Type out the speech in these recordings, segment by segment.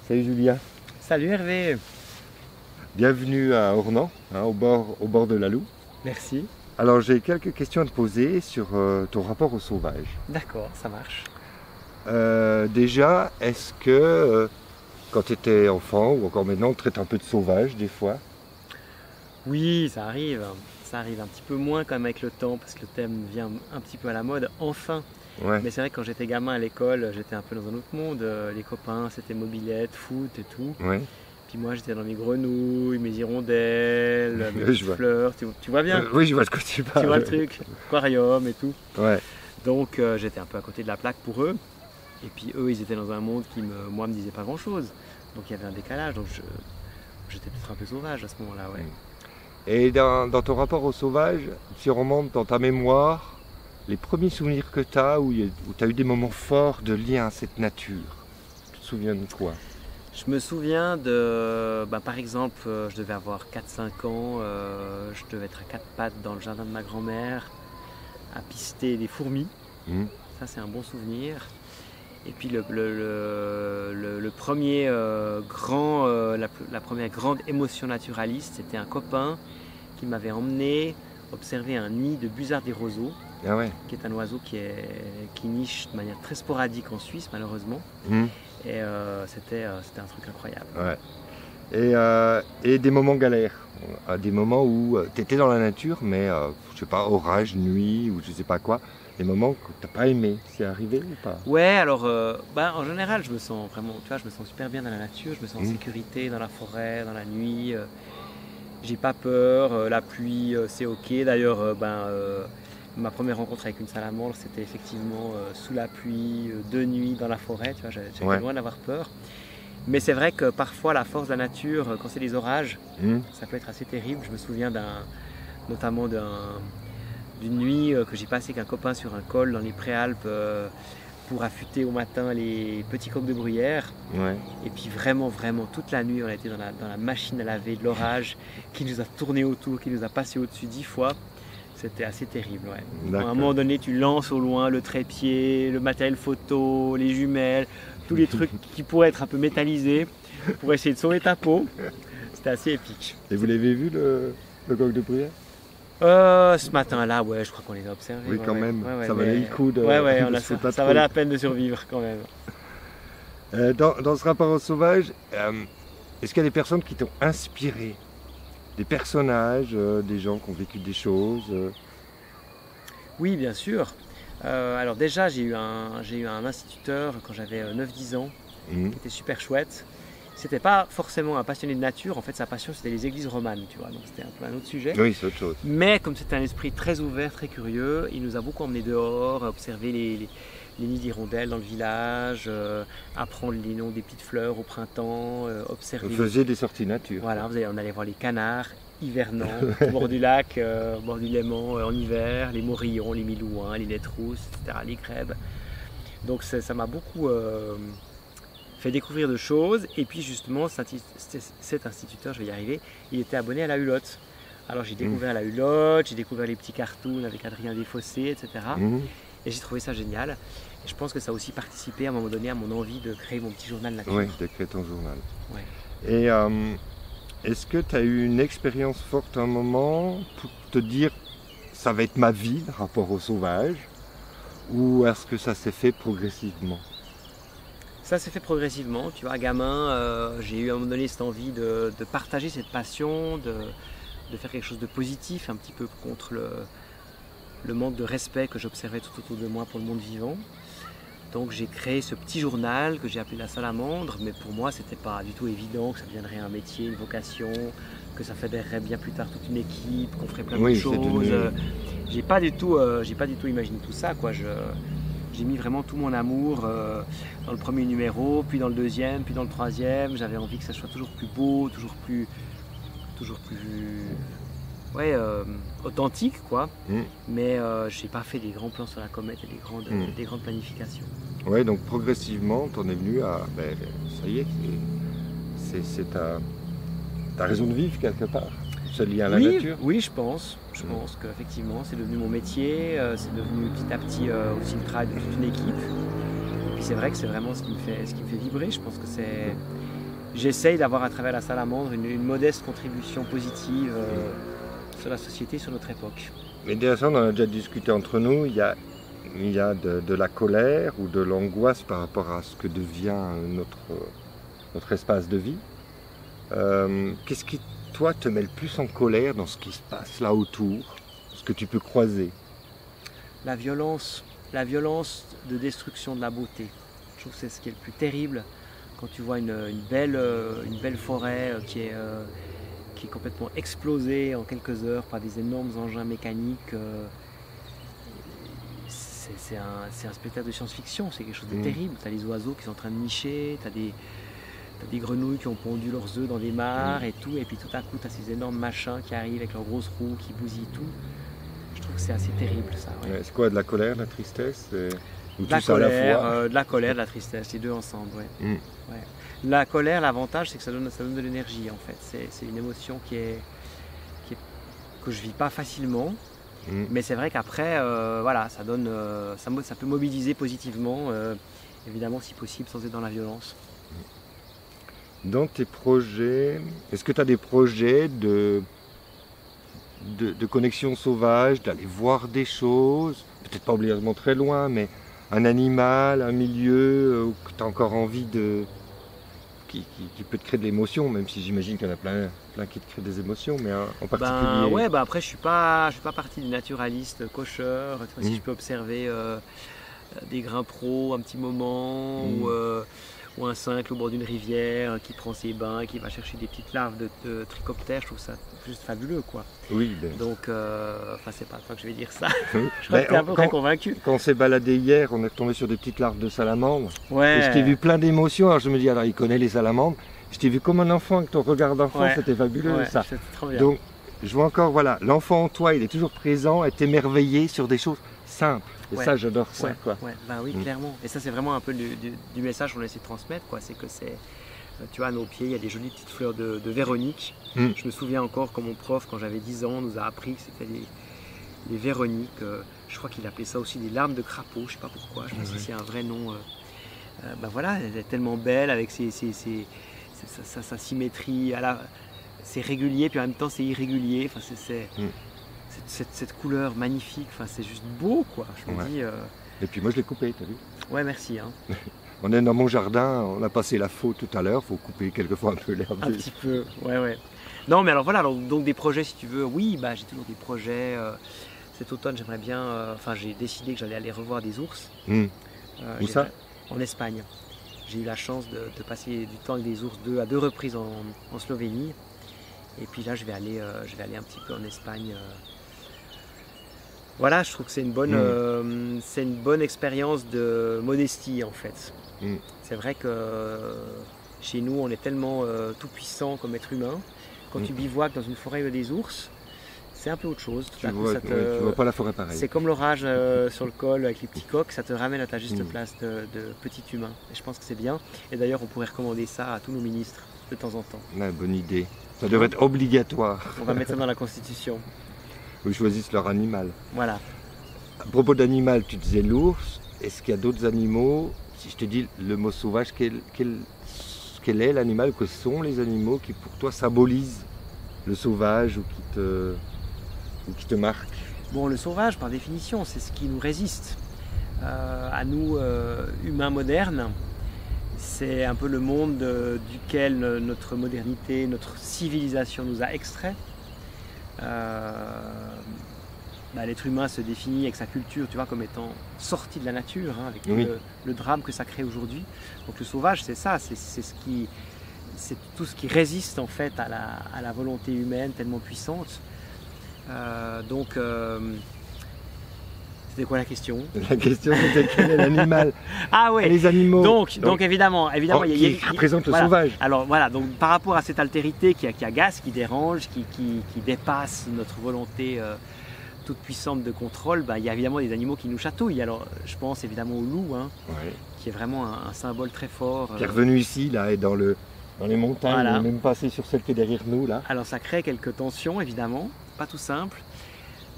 Salut Julien. Salut Hervé. Bienvenue à Ornans, au bord de la Loue. Merci. Alors j'ai quelques questions à te poser sur ton rapport au sauvage. D'accord, ça marche. Déjà, est-ce que quand tu étais enfant ou encore maintenant, on te traite un peu de sauvage des fois? Oui, ça arrive. Ça arrive un petit peu moins quand même avec le temps parce que le thème vient un petit peu à la mode, enfin. Ouais. Mais c'est vrai que quand j'étais gamin à l'école, j'étais un peu dans un autre monde. Les copains, c'était mobilette, foot et tout. Ouais. Puis moi, j'étais dans mes grenouilles, mes hirondelles, mes Je vois. fleurs. Tu vois bien? Oui, je vois de quoi tu parles. Tu vois le truc? Aquarium et tout. Ouais. Donc j'étais un peu à côté de la plaque pour eux. Et puis eux, ils étaient dans un monde qui, me disait pas grand-chose. Donc il y avait un décalage. Donc j'étais peut-être un peu sauvage à ce moment-là, ouais. Et dans ton rapport au sauvage, si on remonte dans ta mémoire, les premiers souvenirs que tu as, où tu as eu des moments forts de lien à cette nature, tu te souviens de quoi? Je me souviens de, par exemple, je devais avoir 4-5 ans, je devais être à quatre pattes dans le jardin de ma grand-mère, à pister des fourmis. Ça, c'est un bon souvenir. Et puis le premier la première grande émotion naturaliste, c'était un copain qui m'avait emmené observer un nid de busard des roseaux, qui est un oiseau qui niche de manière très sporadique en Suisse, malheureusement. Et c'était un truc incroyable. Ouais. Et des moments galères, des moments où tu étais dans la nature, mais je sais pas, orage, nuit ou je sais pas quoi, des moments que tu n'as pas aimé, c'est arrivé ou pas? Ouais, alors en général, je me sens vraiment, tu vois, je me sens super bien dans la nature, je me sens en sécurité dans la forêt, dans la nuit. J'ai pas peur, la pluie, c'est ok. D'ailleurs, ma première rencontre avec une salamandre, c'était effectivement sous la pluie, de nuit, dans la forêt. Tu vois, j'étais loin d'avoir peur. Mais c'est vrai que parfois, la force de la nature, quand c'est des orages, ça peut être assez terrible. Je me souviens notamment d'une nuit que j'ai passée avec un copain sur un col dans les Préalpes pour affûter au matin les petits coqs de bruyère. Et puis vraiment toute la nuit on a été dans la machine à laver de l'orage qui nous a tourné autour, qui nous a passé au-dessus 10 fois. C'était assez terrible. À un moment donné, tu lances au loin le trépied, le matériel photo, les jumelles, tous les trucs qui pourraient être un peu métallisés pour essayer de sauver ta peau. C'était assez épique. Et vous l'avez vu le coq de bruyère? Ce matin-là, ouais, je crois qu'on les a observés. Oui, quand même. Ouais, ça valait le coup de. Ça valait la peine de survivre quand même. Dans ce rapport au sauvage, est-ce qu'il y a des personnes qui t'ont inspiré? Des personnages, des gens qui ont vécu des choses? Oui, bien sûr. Alors déjà, j'ai eu un instituteur quand j'avais 9-10 ans, qui était super chouette. C'était pas forcément un passionné de nature, en fait sa passion c'était les églises romanes, tu vois, donc c'était un peu un autre sujet. Oui, c'est autre chose. Mais comme c'était un esprit très ouvert, très curieux, il nous a beaucoup emmenés dehors, observer les nids d'hirondelles dans le village, apprendre les noms des petites fleurs au printemps, observer. Vous faisiez des sorties nature. Voilà, on allait voir les canards hivernants au bord du lac, au bord du Léman en hiver, les morillons, les milouins, les lettres rousses, etc., les grèbes. Donc ça m'a beaucoup fait découvrir de choses. Et puis justement, cet instituteur, je vais y arriver, il était abonné à la Hulotte. Alors j'ai découvert la Hulotte, j'ai découvert les petits cartoons avec Adrien Desfossés, etc. Et j'ai trouvé ça génial. Et je pense que ça a aussi participé à un moment donné à mon envie de créer mon petit journal nature. Oui, de créer ton journal. Ouais. Et est-ce que tu as eu une expérience forte à un moment pour te dire ça va être ma vie, le rapport au sauvage, ou est-ce que ça s'est fait progressivement? Ça s'est fait progressivement, tu vois, gamin, j'ai eu à un moment donné cette envie de partager cette passion, de faire quelque chose de positif, un petit peu contre le manque de respect que j'observais tout autour de moi pour le monde vivant. Donc j'ai créé ce petit journal que j'ai appelé La Salamandre, mais pour moi c'était pas du tout évident que ça deviendrait un métier, une vocation, que ça fédérerait bien plus tard toute une équipe, qu'on ferait plein de choses. J'ai pas du tout imaginé tout ça, quoi. J'ai mis vraiment tout mon amour dans le premier numéro, puis dans le deuxième, puis dans le troisième. J'avais envie que ça soit toujours plus beau, toujours plus authentique, quoi. Mais je n'ai pas fait des grands plans sur la comète et des grandes planifications. Ouais, donc progressivement, tu en es venu à... ça y est, c'est ta raison de vivre quelque part, ce lien à la nature. Oui, je pense. Je pense qu'effectivement, c'est devenu mon métier, c'est devenu petit à petit aussi le travail de toute une équipe. Et puis c'est vrai que c'est vraiment ce qui me fait vibrer. Je pense que j'essaye d'avoir à travers la salamandre une modeste contribution positive sur la société, sur notre époque. Mais intéressant, on en a déjà discuté entre nous, il y a de la colère ou de l'angoisse par rapport à ce que devient notre espace de vie. Qu'est-ce qui, toi, te met le plus en colère dans ce qui se passe là autour, ce que tu peux croiser? La violence de destruction de la beauté. Je trouve que c'est ce qui est le plus terrible quand tu vois une belle forêt qui est complètement explosée en quelques heures par des énormes engins mécaniques. C'est un spectacle de science-fiction, c'est quelque chose de terrible. Tu as les oiseaux qui sont en train de nicher, tu as des grenouilles qui ont pondu leurs œufs dans des mares et tout, et puis tout à coup tu as ces énormes machins qui arrivent avec leurs grosses roues qui bousillent tout. Je trouve que c'est assez terrible ça. Ouais. C'est quoi, de la colère, de la tristesse ou de la tout ça à la colère, fois? de la colère, de la tristesse, les deux ensemble. Ouais. Ouais. La colère, l'avantage c'est que ça donne de l'énergie en fait. C'est une émotion que je vis pas facilement. Mais c'est vrai qu'après, voilà, ça peut mobiliser positivement, évidemment si possible, sans être dans la violence. Dans tes projets, est-ce que tu as des projets de connexion sauvage, d'aller voir des choses, peut-être pas obligatoirement très loin, mais un animal, un milieu que tu as encore envie qui peut te créer de l'émotion, même si j'imagine qu'il y en a plein qui te créent des émotions, mais en particulier. Après je suis pas partie des naturalistes cocheurs. Si je peux observer des grimperos un petit moment ou un cincle au bord d'une rivière qui prend ses bains, qui va chercher des petites larves de trichoptères, je trouve ça juste fabuleux quoi. Oui. Donc, c'est pas toi que je vais dire ça. Oui. Je crois que t'es un peu très convaincu. Quand on s'est baladé hier, on est tombé sur des petites larves de salamandre. Ouais. Et je t'ai vu plein d'émotions. Alors je me dis, alors il connaît les salamandres. Je t'ai vu comme un enfant avec ton regard d'enfant, c'était fabuleux ça. C'était trop bien. Donc je vois encore, voilà, l'enfant en toi, il est toujours présent, est émerveillé sur des choses simples. Et ça, j'adore ça. Quoi. Oui, clairement. Et ça, c'est vraiment un peu du message qu'on essaie de transmettre. C'est que tu vois, à nos pieds, il y a des jolies petites fleurs de Véronique. Je me souviens encore quand mon prof, quand j'avais 10 ans, nous a appris que c'était les Véroniques. Je crois qu'il appelait ça aussi des larmes de crapaud. Je ne sais pas pourquoi. Je ne sais pas si c'est un vrai nom. Voilà, elle est tellement belle avec sa symétrie. C'est régulier, puis en même temps, c'est irrégulier. Enfin, cette couleur magnifique, c'est juste beau quoi. Je me dis. Et puis moi je l'ai coupé, t'as vu? Ouais, merci. Hein. On est dans mon jardin, on a passé la faux tout à l'heure, faut couper quelquefois un peu l'herbe. Un petit peu, ouais. Non mais alors voilà, donc des projets si tu veux, oui, j'ai toujours des projets. Cet automne j'aimerais bien, j'ai décidé que j'allais aller revoir des ours. Où ça? En Espagne. J'ai eu la chance de passer du temps avec des ours à deux reprises en Slovénie. Et puis là je vais aller un petit peu en Espagne. Voilà, je trouve que c'est une bonne expérience de modestie en fait. C'est vrai que chez nous, on est tellement tout puissant comme être humain. Quand tu bivouaques dans une forêt où il y a des ours, c'est un peu autre chose. Tu vois pas la forêt pareil. C'est comme l'orage sur le col avec les petits coqs, ça te ramène à ta juste place de petit humain. Et je pense que c'est bien. Et d'ailleurs, on pourrait recommander ça à tous nos ministres de temps en temps. Bonne idée. Ça devrait être obligatoire. On va mettre ça dans la Constitution. Ils choisissent leur animal. Voilà. À propos d'animal, tu disais l'ours. Est-ce qu'il y a d'autres animaux? Si je te dis le mot sauvage, quel est l'animal, que sont les animaux qui pour toi symbolisent le sauvage ou qui te marquent? Bon, le sauvage, par définition, c'est ce qui nous résiste. À nous, humains modernes, c'est un peu le monde duquel notre modernité, notre civilisation nous a extraits. L'être humain se définit avec sa culture, tu vois, comme étant sorti de la nature, avec le drame que ça crée aujourd'hui. Donc le sauvage, c'est ça, c'est tout ce qui résiste en fait à la volonté humaine tellement puissante. C'était quoi la question? La question c'était quel est l'animal? Ah oui. Les animaux. Donc évidemment, qui représente le sauvage. Alors voilà, donc par rapport à cette altérité qui agace, qui dérange, qui dépasse notre volonté toute puissante de contrôle, il y a évidemment des animaux qui nous chatouillent. Alors je pense évidemment au loup, qui est vraiment un symbole très fort. Qui est revenu ici, là, et dans les montagnes, il est même passé sur celle qui est derrière nous, là. Alors ça crée quelques tensions, évidemment, pas tout simple.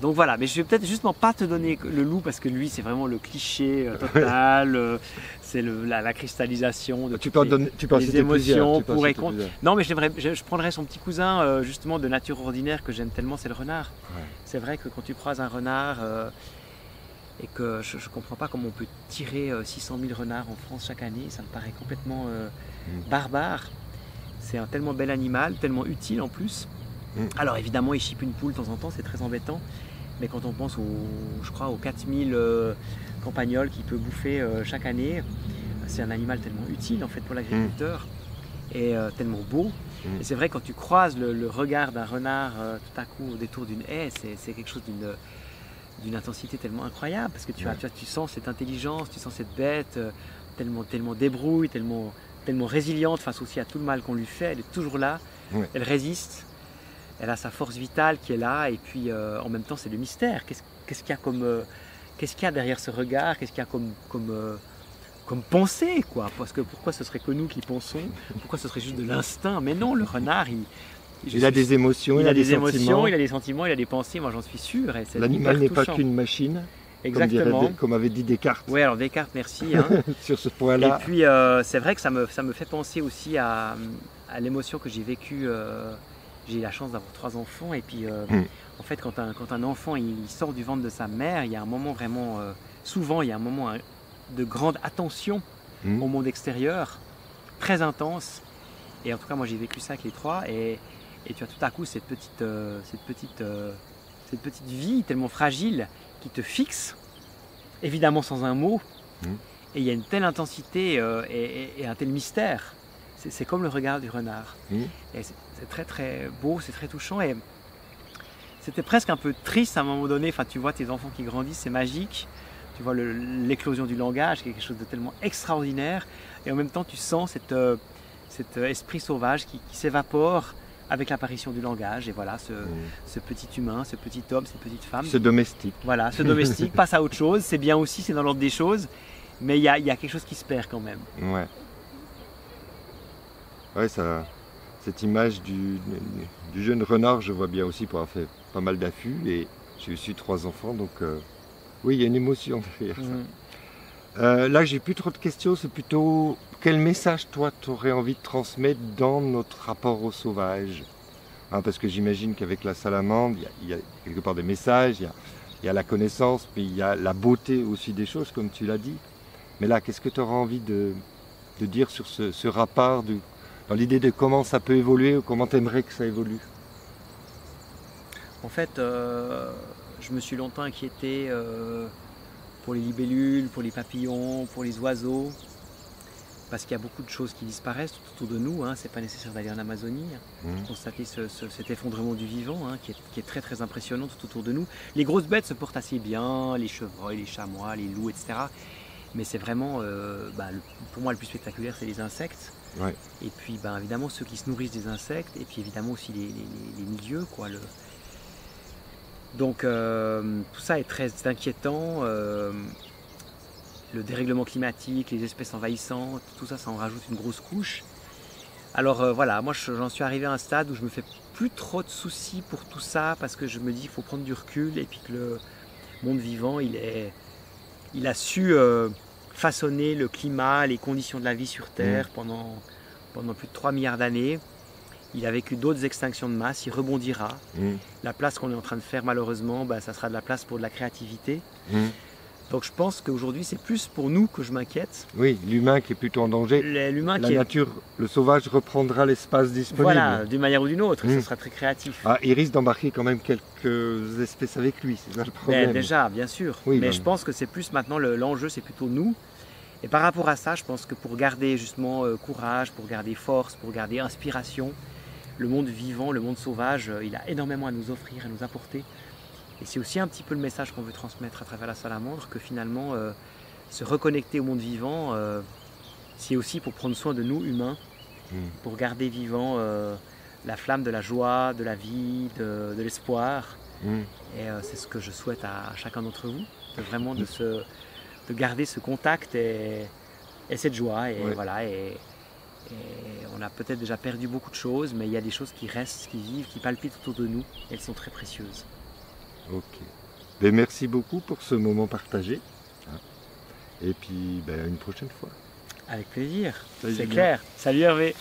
Donc voilà, mais je vais peut-être justement pas te donner le loup parce que lui c'est vraiment le cliché total, c'est la cristallisation de Tu peux en les citer émotions plusieurs, pour et contre. Non mais je prendrais son petit cousin justement de nature ordinaire que j'aime tellement, c'est le renard. Ouais. C'est vrai que quand tu croises un renard et que je ne comprends pas comment on peut tirer 600 000 renards en France chaque année, ça me paraît complètement barbare. C'est un tellement bel animal, tellement utile en plus. Alors évidemment, il chippe une poule de temps en temps, c'est très embêtant. Mais quand on pense je crois aux 4000 campagnols qu'il peut bouffer chaque année, c'est un animal tellement utile en fait pour l'agriculteur et tellement beau. Et c'est vrai quand tu croises le regard d'un renard tout à coup au détour d'une haie, c'est quelque chose d'une intensité tellement incroyable parce que tu sens cette intelligence, tu sens cette bête tellement débrouille, tellement résiliente face aussi à tout le mal qu'on lui fait. Elle est toujours là, elle résiste. Elle a sa force vitale qui est là et puis en même temps c'est le mystère. Qu'est-ce qu'il y a derrière ce regard? Qu'est-ce qu'il y a comme pensée quoi? Parce que pourquoi ce serait que nous qui pensons? Pourquoi ce serait juste de l'instinct? Mais non, le renard il a des émotions, il a des émotions, il a des sentiments, il a des pensées. Moi j'en suis sûr. L'animal n'est pas qu'une machine. Exactement. Comme avait dit Descartes. Oui, alors Descartes, merci. Hein. Sur ce point-là. Et puis c'est vrai que ça me fait penser aussi à l'émotion que j'ai vécue. J'ai eu la chance d'avoir 3 enfants et puis en fait quand un enfant il sort du ventre de sa mère, il y a un moment vraiment, souvent il y a un moment de grande attention au monde extérieur, très intense. Et en tout cas moi j'ai vécu ça avec les 3 et tu as tout à coup cette petite vie tellement fragile qui te fixe, évidemment sans un mot. Et il y a une telle intensité et un tel mystère. C'est comme le regard du renard. Et c'est très très beau, c'est très touchant. Et c'était presque un peu triste à un moment donné. Enfin, tu vois tes enfants qui grandissent, c'est magique. Tu vois l'éclosion du langage, quelque chose de tellement extraordinaire. Et en même temps, tu sens cet esprit sauvage qui s'évapore avec l'apparition du langage. Et voilà, ce petit humain, ce petit homme, cette petite femme. Ce domestique. Voilà, ce domestique passe à autre chose. C'est bien aussi, c'est dans l'ordre des choses. Mais il y a quelque chose qui se perd quand même. Ouais, cette image du jeune renard, je vois bien aussi pour avoir fait pas mal d'affûts et j'ai aussi 3 enfants, donc oui, il y a une émotion derrière ça. Là, j'ai plus trop de questions, c'est plutôt quel message toi tu aurais envie de transmettre dans notre rapport au sauvage, parce que j'imagine qu'avec la salamandre, il y a quelque part des messages, il y a la connaissance, mais il y a la beauté aussi des choses, comme tu l'as dit. Mais là, qu'est-ce que tu auras envie de dire sur ce rapport dans l'idée de comment ça peut évoluer ou comment tu aimerais que ça évolue? En fait, je me suis longtemps inquiété pour les libellules, pour les papillons, pour les oiseaux, parce qu'il y a beaucoup de choses qui disparaissent tout autour de nous. C'est pas nécessaire d'aller en Amazonie, constater cet effondrement du vivant qui est très très impressionnant tout autour de nous. Les grosses bêtes se portent assez bien, les chevreuils, les chamois, les loups, etc. Mais c'est vraiment, pour moi le plus spectaculaire, c'est les insectes. Et puis évidemment ceux qui se nourrissent des insectes, et puis évidemment aussi les milieux, quoi. Donc tout ça est très inquiétant. Le dérèglement climatique, les espèces envahissantes, tout ça, ça en rajoute une grosse couche. Alors voilà, moi j'en suis arrivé à un stade où je me fais plus trop de soucis pour tout ça, parce que je me dis qu'il faut prendre du recul et puis que le monde vivant, il a su façonner le climat, les conditions de la vie sur Terre pendant plus de 3 milliards d'années. Il a vécu d'autres extinctions de masse, il rebondira. La place qu'on est en train de faire, malheureusement, ça sera de la place pour de la créativité. Donc je pense qu'aujourd'hui, c'est plus pour nous que je m'inquiète. Oui, l'humain qui est plutôt en danger. La nature, le sauvage reprendra l'espace disponible. Voilà, d'une manière ou d'une autre, ce sera très créatif. Il risque d'embarquer quand même quelques espèces avec lui, c'est ça le problème. Déjà, bien sûr. Oui, mais je pense que c'est plus maintenant, l'enjeu, c'est plutôt nous. Et par rapport à ça, je pense que pour garder justement courage, pour garder force, pour garder inspiration, le monde vivant, le monde sauvage, il a énormément à nous offrir, à nous apporter. Et c'est aussi un petit peu le message qu'on veut transmettre à travers la salamandre, que finalement, se reconnecter au monde vivant, c'est aussi pour prendre soin de nous, humains, pour garder vivant la flamme de la joie, de la vie, de l'espoir. Et c'est ce que je souhaite à chacun d'entre vous, vraiment de garder ce contact et cette joie. Et voilà. Et on a peut-être déjà perdu beaucoup de choses, mais il y a des choses qui restent, qui vivent, qui palpitent autour de nous. Elles sont très précieuses. Ok. Ben, merci beaucoup pour ce moment partagé. Et puis, ben, à une prochaine fois. Avec plaisir, Salut, c'est Julien. clair. Salut Hervé.